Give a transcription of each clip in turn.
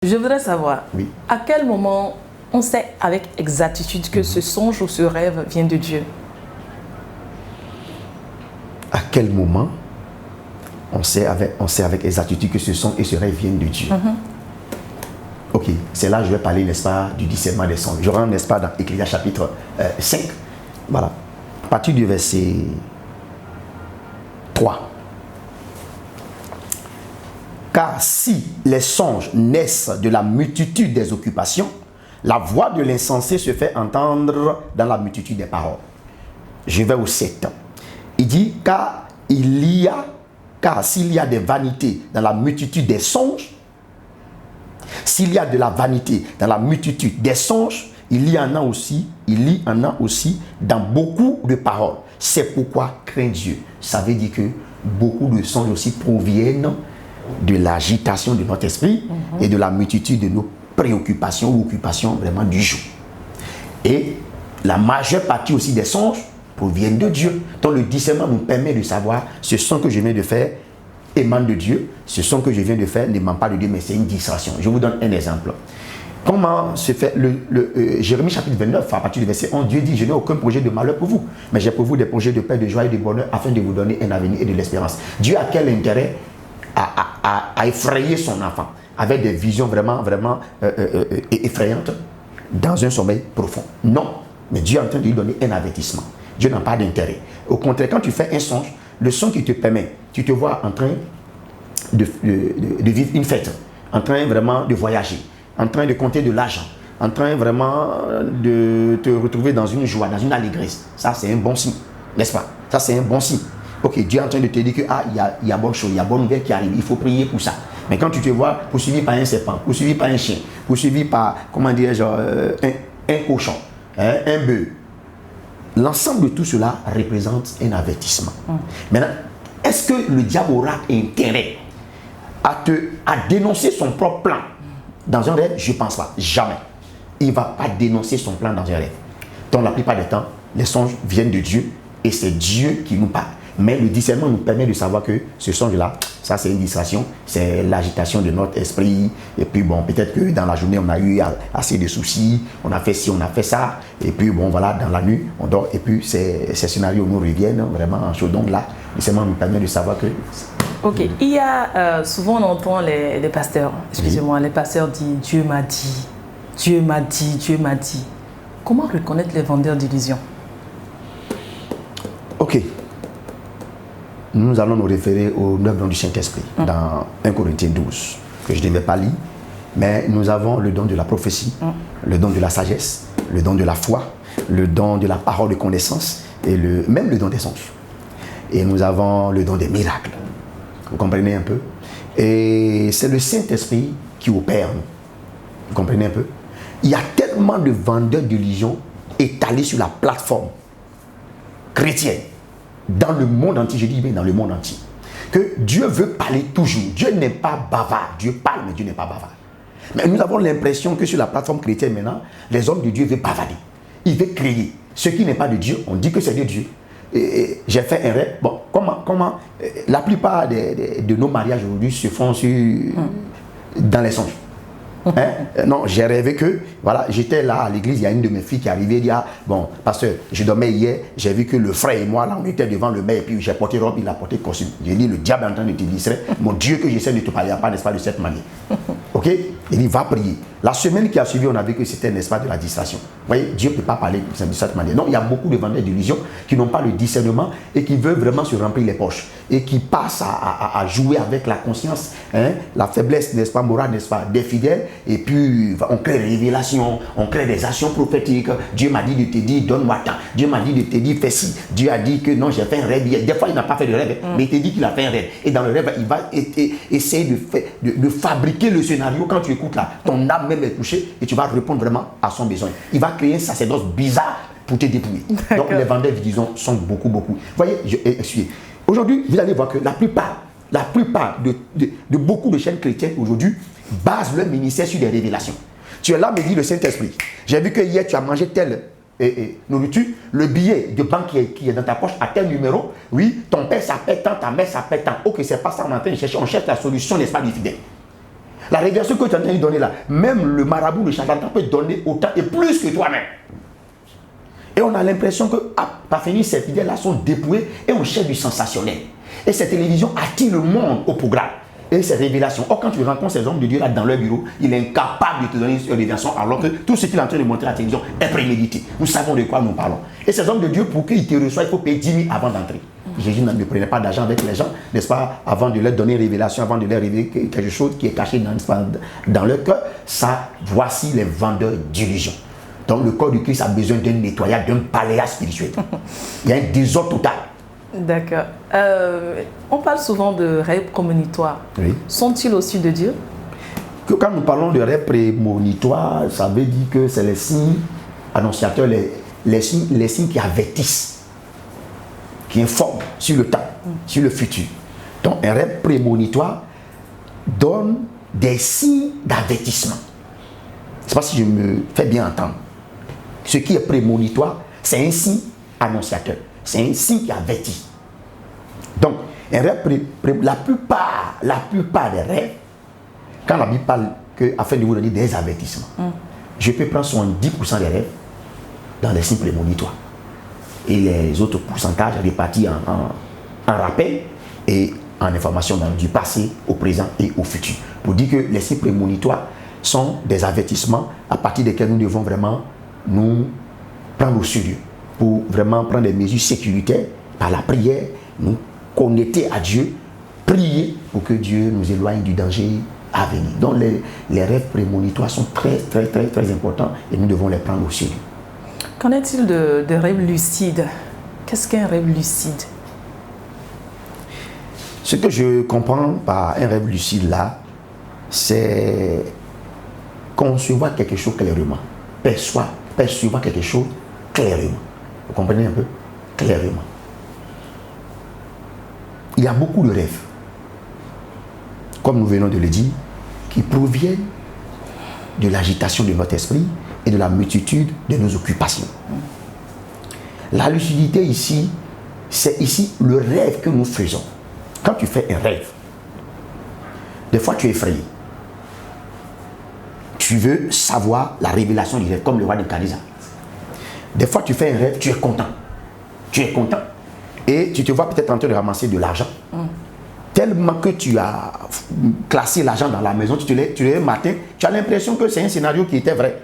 Je voudrais savoir, Oui. à quel moment on sait avec exactitude que ce songe ou ce rêve vient de Dieu? À quel moment on sait avec exactitude que ce son et ce rêve viennent de Dieu? Ok, c'est là que je vais parler, n'est-ce pas, du discernement des songes. Je rentre, n'est-ce pas, dans Ecclésias chapitre 5. Voilà. À partir du verset 3. Car si les songes naissent de la multitude des occupations, la voix de l'insensé se fait entendre dans la multitude des paroles. Je vais au 7. Il dit, car s'il y a des vanités dans la multitude des songes, s'il y a de la vanité dans la multitude des songes, il y en a aussi dans beaucoup de paroles. C'est pourquoi crains Dieu. Ça veut dire que beaucoup de songes aussi proviennent de l'agitation de notre esprit et de la multitude de nos préoccupations ou occupations vraiment du jour. Et la majeure partie aussi des songes proviennent de Dieu. Donc le discernement nous permet de savoir ce son que je viens de faire émane de Dieu, ce son que je viens de faire n'émane pas de Dieu, mais c'est une distraction. Je vous donne un exemple. Comment se fait Jérémie chapitre 29, à partir du verset 11, Dieu dit, je n'ai aucun projet de malheur pour vous, mais j'ai pour vous des projets de paix, de joie et de bonheur, afin de vous donner un avenir et de l'espérance. Dieu a quel intérêt à effrayer son enfant avec des visions vraiment effrayantes dans un sommeil profond? Non, mais Dieu est en train de lui donner un avertissement. Dieu n'a pas d'intérêt. Au contraire, quand tu fais un songe, le son qui te permet, tu te vois en train de vivre une fête, en train vraiment de voyager, en train de compter de l'argent, en train vraiment de te retrouver dans une joie, dans une allégresse. Ça, c'est un bon signe, n'est-ce pas? Ça, c'est un bon signe. Ok, Dieu est en train de te dire que il y a bonne chose, il y a bonne nouvelle qui arrive, il faut prier pour ça. Mais quand tu te vois poursuivi par un serpent, poursuivi par un chien, poursuivi par, comment dirais-je, un cochon, un bœuf, l'ensemble de tout cela représente un avertissement. Maintenant, est-ce que le diable aura intérêt à dénoncer son propre plan dans un rêve? Je ne pense pas. Jamais. Il ne va pas dénoncer son plan dans un rêve. Donc la plupart du temps, les songes viennent de Dieu et c'est Dieu qui nous parle. Mais le discernement nous permet de savoir que ce songe-là, ça c'est une distraction, c'est l'agitation de notre esprit. Et puis bon, peut-être que dans la journée, on a eu assez de soucis, on a fait ci, on a fait ça. Et puis bon, voilà, dans la nuit, on dort. Et puis ces scénarios nous reviennent vraiment en chaud. Donc là, le discernement nous permet de savoir que... Ok, il y a souvent on entend les pasteurs, excusez-moi, les pasteurs disent « Dieu m'a dit, Dieu m'a dit, Dieu m'a dit ». Comment reconnaître les vendeurs d'illusions? Ok. Nous allons nous référer aux 9 dons du Saint-Esprit dans 1 Corinthiens 12, que je ne devais pas lire. Mais nous avons le don de la prophétie, le don de la sagesse, le don de la foi, le don de la parole de connaissance et même le don des songes. Et nous avons le don des miracles. Vous comprenez un peu? Et c'est le Saint-Esprit qui opère. Vous comprenez un peu? Il y a tellement de vendeurs d'illusions étalés sur la plateforme chrétienne dans le monde entier, je dis bien dans le monde entier, que Dieu veut parler toujours. Dieu n'est pas bavard. Dieu parle, mais Dieu n'est pas bavard. Mais nous avons l'impression que sur la plateforme chrétienne maintenant, les hommes de Dieu veulent bavader. Ils veulent créer. Ce qui n'est pas de Dieu, on dit que c'est de Dieu. J'ai fait un rêve. Bon, comment la plupart de nos mariages aujourd'hui se font dans les songes. Non, j'ai rêvé que, voilà, j'étais là à l'église, il y a une de mes filles qui est arrivée, elle dit, bon, pasteur, je dormais hier, j'ai vu que le frère et moi, là, on était devant le maire, et puis j'ai porté robe, il a porté costume. J'ai dit, le diable est en train de te distraire, mon Dieu, que j'essaie de te parler, pas, n'est-ce pas, de cette manière. Ok? Il dit, va prier. La semaine qui a suivi, on a vu que c'était, n'est-ce pas, de la distraction. Vous voyez, Dieu ne peut pas parler de cette manière. Non, il y a beaucoup de vendeurs d'illusions qui n'ont pas le discernement et qui veulent vraiment se remplir les poches et qui passent à jouer avec la conscience, la faiblesse, n'est-ce pas, morale, n'est-ce pas, des fidèles. Et puis, on crée des révélations, on crée des actions prophétiques. Dieu m'a dit de te dire, donne-moi tant. Dieu m'a dit de te dire, fais ci. Dieu a dit que non, j'ai fait un rêve hier. Des fois, il n'a pas fait de rêve, mais il te dit qu'il a fait un rêve. Et dans le rêve, il va essayer de fabriquer le scénario. Quand tu écoutes là, ton âme même est touchée et tu vas répondre vraiment à son besoin. Il va créer un sacerdoce bizarre pour te dépouiller. Donc, les vendeurs, disons, sont beaucoup. Vous voyez, aujourd'hui, vous allez voir que la plupart de beaucoup de chaînes chrétiennes aujourd'hui basent leur ministère sur des révélations. Tu es là, me dit le Saint-Esprit. J'ai vu que hier tu as mangé telle nourriture, le billet de banque qui est dans ta poche à tel numéro, oui, ton père s'appelle tant, ta mère s'appelle tant. Ok, c'est pas ça, on est en train de chercher, on cherche la solution, n'est-ce pas, du fidèle. La révélation que tu es en train de donner là, même le marabout, le charlatan peut donner autant et plus que toi-même. Et on a l'impression que, par finir, ces idées-là sont dépouillées et on cherche du sensationnel. Et cette télévision attire le monde au programme. Et ces révélations. Or, quand tu rencontres ces hommes de Dieu là dans leur bureau, il est incapable de te donner une révélation alors que tout ce qu'il est en train de montrer à la télévision est prémédité. Nous savons de quoi nous parlons. Et ces hommes de Dieu, pour qu'ils te reçoivent, il faut payer 10 000 avant d'entrer. Jésus ne prenait pas d'argent avec les gens, n'est-ce pas, avant de leur donner une révélation, avant de leur révéler quelque chose qui est caché dans leur cœur. Ça, voici les vendeurs d'illusions. Donc, le corps du Christ a besoin d'un nettoyage, d'un balayage spirituel. Il y a un désordre total. D'accord. On parle souvent de rêves prémonitoires. Oui. Sont-ils aussi de Dieu? Que quand nous parlons de rêves prémonitoires, ça veut dire que c'est les signes annonciateurs, les signes qui avertissent, qui informent sur le temps, sur le futur. Donc, un rêve prémonitoire donne des signes d'avertissement. Je ne sais pas si je me fais bien entendre. Ce qui est prémonitoire, c'est un signe annonciateur. C'est un signe qui avertit. Donc, un rêve la plupart des rêves, quand la Bible parle afin de vous donner des avertissements, je peux prendre 70% des rêves dans les signes prémonitoires. Et les autres pourcentages répartis en rappel et en information du passé, au présent et au futur. Pour dire que les signes prémonitoires sont des avertissements à partir desquels nous devons vraiment nous prendre au sérieux pour vraiment prendre des mesures sécuritaires par la prière, nous connecter à Dieu, prier pour que Dieu nous éloigne du danger à venir. Donc les rêves prémonitoires sont très importants et nous devons les prendre au sérieux. Qu'en est-il de rêves lucides? Qu'est-ce qu'un rêve lucide? Ce que je comprends par un rêve lucide là, c'est concevoir quelque chose clairement, percevoir quelque chose clairement. Vous comprenez un peu? Clairement. Il y a beaucoup de rêves, comme nous venons de le dire, qui proviennent de l'agitation de notre esprit et de la multitude de nos occupations. La lucidité ici, c'est ici le rêve que nous faisons. Quand tu fais un rêve, des fois tu es effrayé. Tu veux savoir la révélation du rêve, comme le roi de Khadija. Des fois tu fais un rêve, tu es content. Tu es content. Et tu te vois peut-être en train de ramasser de l'argent. Tellement que tu as classé l'argent dans la maison, tu te lèves matin, tu as l'impression que c'est un scénario qui était vrai.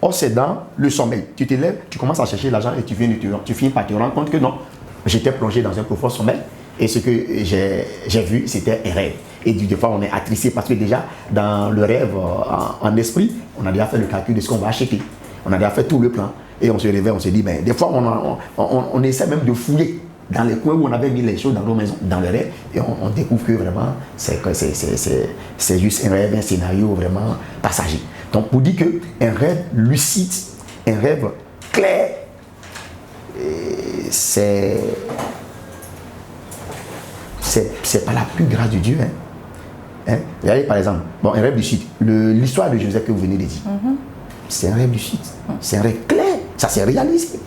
Or, c'est dans le sommeil. Tu te lèves, tu commences à chercher l'argent et tu finis par te rendre compte que non, j'étais plongé dans un profond sommeil et ce que j'ai vu, c'était un rêve. Et des fois, on est attristé parce que déjà, dans le rêve en esprit, on a déjà fait le calcul de ce qu'on va acheter. On a déjà fait tout le plan. Et on se réveille, on se dit, ben, des fois, on essaie même de fouiller dans les coins où on avait mis les choses dans nos maisons, dans le rêve, et on découvre que vraiment, c'est juste un rêve, un scénario vraiment passager. Donc, pour dire qu'un rêve lucide, un rêve clair, c'est pas la plus grâce de Dieu. Regardez par exemple, bon, un rêve lucide, l'histoire de Joseph que vous venez de dire, c'est un rêve lucide, c'est un rêve clair, ça s'est réalisé.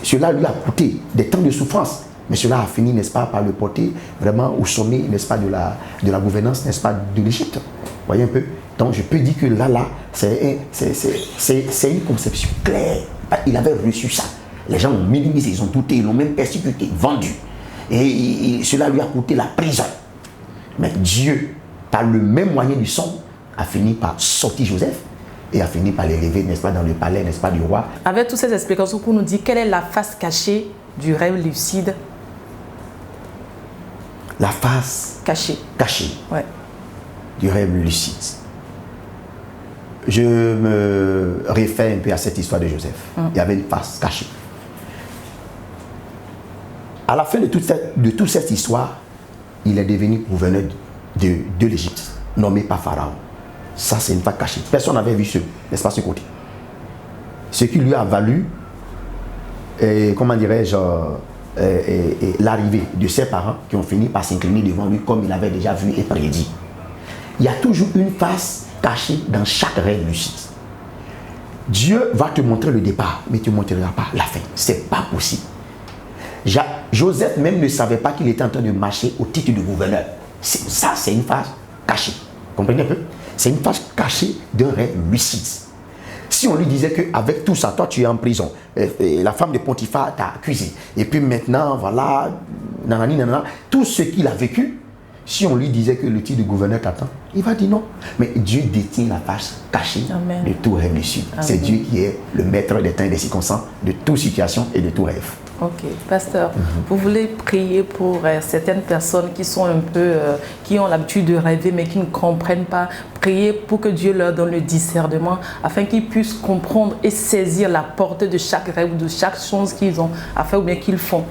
Cela lui a coûté des temps de souffrance, mais cela a fini, n'est-ce pas, par le porter vraiment au sommet, n'est-ce pas, de la gouvernance, n'est-ce pas, de l'Égypte. Vous voyez un peu? Donc je peux dire que là, c'est une conception claire. Il avait reçu ça. Les gens l'ont minimisé, ils ont douté, ils l'ont même persécuté, vendu. Et cela lui a coûté la prison. Mais Dieu, par le même moyen du son, a fini par sortir Joseph et a fini par l'élever, n'est-ce pas, dans le palais, n'est-ce pas, du roi. Avec toutes ces explications pour nous dire quelle est la face cachée du rêve lucide. La face cachée ouais. Du rêve lucide. Je me réfère un peu à cette histoire de Joseph. Il y avait une face cachée. À la fin de toute cette histoire, il est devenu gouverneur de l'Égypte, nommé par Pharaon. Ça, c'est une face cachée. Personne n'avait vu n'est-ce pas, ce côté. Ce qui lui a valu, comment dirais-je, l'arrivée de ses parents qui ont fini par s'incliner devant lui comme il avait déjà vu et prédit. Il y a toujours une face cachée dans chaque rêve lucide. Dieu va te montrer le départ, mais tu ne montreras pas la fin. Ce n'est pas possible. Joseph même ne savait pas qu'il était en train de marcher au titre de gouverneur. Ça, c'est une face cachée. Comprenez un peu? C'est une face cachée d'un rêve lucide. Si on lui disait qu'avec tout ça, toi tu es en prison, et la femme de Potiphar t'a accusé, et puis maintenant, voilà, nanani, nanana, tout ce qu'il a vécu, si on lui disait que le titre de gouverneur t'attend, il va dire non. Mais Dieu détient la face cachée de tout rêve lucide. C'est Dieu qui est le maître des temps et des circonstances, de toute situation et de tout rêve. Ok, pasteur, vous voulez prier pour certaines personnes qui sont un peu, qui ont l'habitude de rêver mais qui ne comprennent pas. Prier pour que Dieu leur donne le discernement afin qu'ils puissent comprendre et saisir la portée de chaque rêve ou de chaque chose qu'ils ont à faire ou bien qu'ils font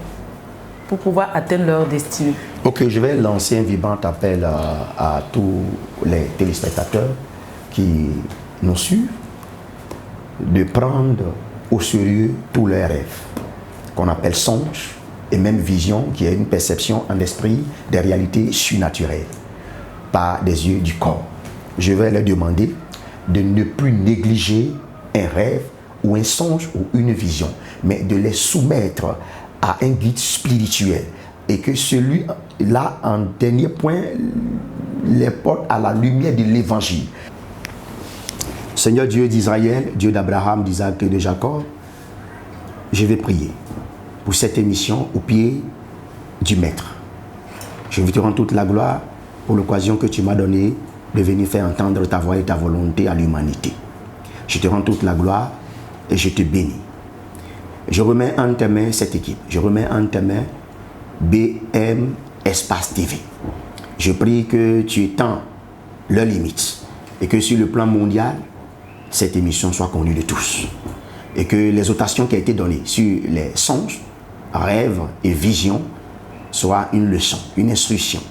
pour pouvoir atteindre leur destinée. Ok, je vais lancer un vibrant appel à tous les téléspectateurs qui nous suivent de prendre au sérieux tous leurs rêves, qu'on appelle songe et même vision, qui est une perception en esprit des réalités surnaturelles par des yeux du corps. Je vais leur demander de ne plus négliger un rêve ou un songe ou une vision, mais de les soumettre à un guide spirituel et que celui-là, en dernier point, les porte à la lumière de l'évangile. Seigneur Dieu d'Israël, Dieu d'Abraham, d'Isaac et de Jacob, je vais prier pour cette émission au pied du Maître. Je te rends toute la gloire pour l'occasion que tu m'as donnée de venir faire entendre ta voix et ta volonté à l'humanité. Je te rends toute la gloire et je te bénis. Je remets en tes mains cette équipe. Je remets en tes mains BM Espace TV. Je prie que tu étends leurs limites et que sur le plan mondial, cette émission soit connue de tous. Et que les exhortations qui ont été données sur les songes, rêves et visions soient une leçon, une instruction,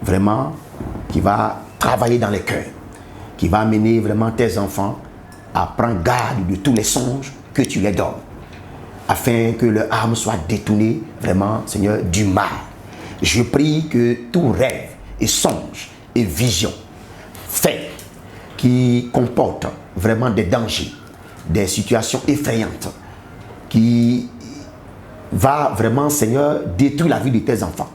vraiment qui va travailler dans les cœurs, qui va amener vraiment tes enfants à prendre garde de tous les songes que tu les donnes, afin que leur âme soit détournée vraiment, Seigneur, du mal. Je prie que tout rêve et songe et vision fait qui comporte vraiment des dangers, des situations effrayantes, qui va vraiment, Seigneur, détruire la vie de tes enfants.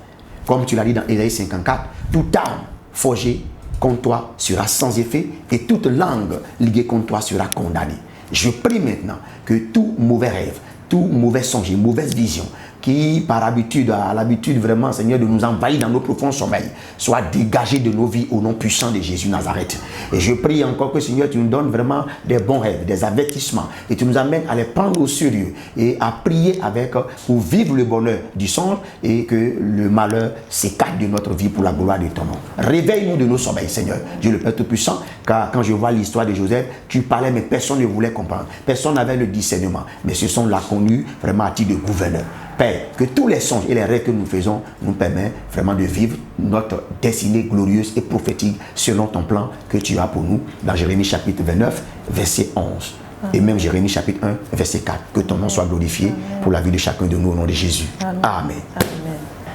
Comme tu l'as dit dans Ésaïe 54, toute arme forgée contre toi sera sans effet et toute langue liée contre toi sera condamnée. Je prie maintenant que tout mauvais rêve, tout mauvais songe, mauvaise vision, qui par habitude, a l'habitude vraiment, Seigneur, de nous envahir dans nos profonds sommeils, soit dégagé de nos vies au nom puissant de Jésus Nazareth. Et je prie encore que, Seigneur, tu nous donnes vraiment des bons rêves, des avertissements, et tu nous amènes à les prendre au sérieux et à prier avec pour vivre le bonheur du songe et que le malheur s'écarte de notre vie pour la gloire de ton nom. Réveille-nous de nos sommeils, Seigneur, Dieu le Père Tout-Puissant, car quand je vois l'histoire de Joseph, tu parlais, mais personne ne voulait comprendre. Personne n'avait le discernement, mais ce sont là connus vraiment à titre de gouverneur. Père, que tous les songes et les rêves que nous faisons nous permettent vraiment de vivre notre destinée glorieuse et prophétique selon ton plan que tu as pour nous dans Jérémie chapitre 29, verset 11. Et même Jérémie chapitre 1, verset 4. Que ton nom soit glorifié pour la vie de chacun de nous au nom de Jésus. Amen. Amen.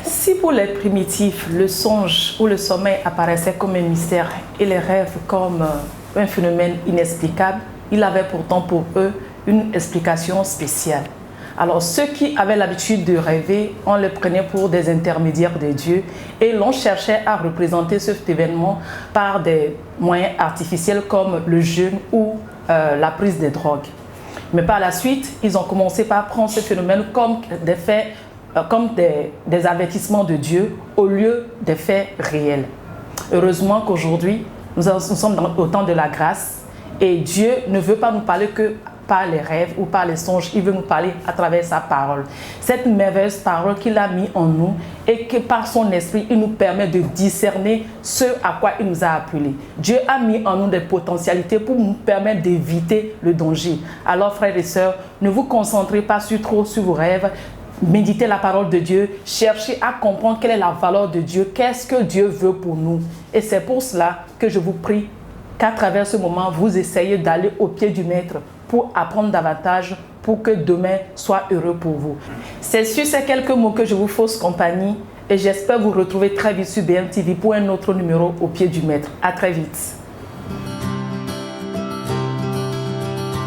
Si pour les primitifs, le songe ou le sommeil apparaissait comme un mystère et les rêves comme un phénomène inexplicable, il avait pourtant pour eux une explication spéciale. Alors ceux qui avaient l'habitude de rêver, on les prenait pour des intermédiaires de Dieu et l'on cherchait à représenter cet événement par des moyens artificiels comme le jeûne ou la prise de drogue. Mais par la suite, ils ont commencé par prendre ce phénomène comme des faits, comme des avertissements de Dieu au lieu des faits réels. Heureusement qu'aujourd'hui, nous sommes au temps de la grâce et Dieu ne veut pas nous parler que par les rêves ou par les songes, il veut nous parler à travers sa parole. Cette merveilleuse parole qu'il a mis en nous et que par son esprit, il nous permet de discerner ce à quoi il nous a appelés. Dieu a mis en nous des potentialités pour nous permettre d'éviter le danger. Alors frères et sœurs, ne vous concentrez pas trop sur vos rêves. Méditez la parole de Dieu, cherchez à comprendre quelle est la valeur de Dieu, qu'est-ce que Dieu veut pour nous. Et c'est pour cela que je vous prie qu'à travers ce moment, vous essayez d'aller au pied du Maître pour apprendre davantage, pour que demain soit heureux pour vous. C'est sur ces quelques mots que je vous fausse compagnie et j'espère vous retrouver très vite sur BM TV pour un autre numéro au pied du Maître. À très vite.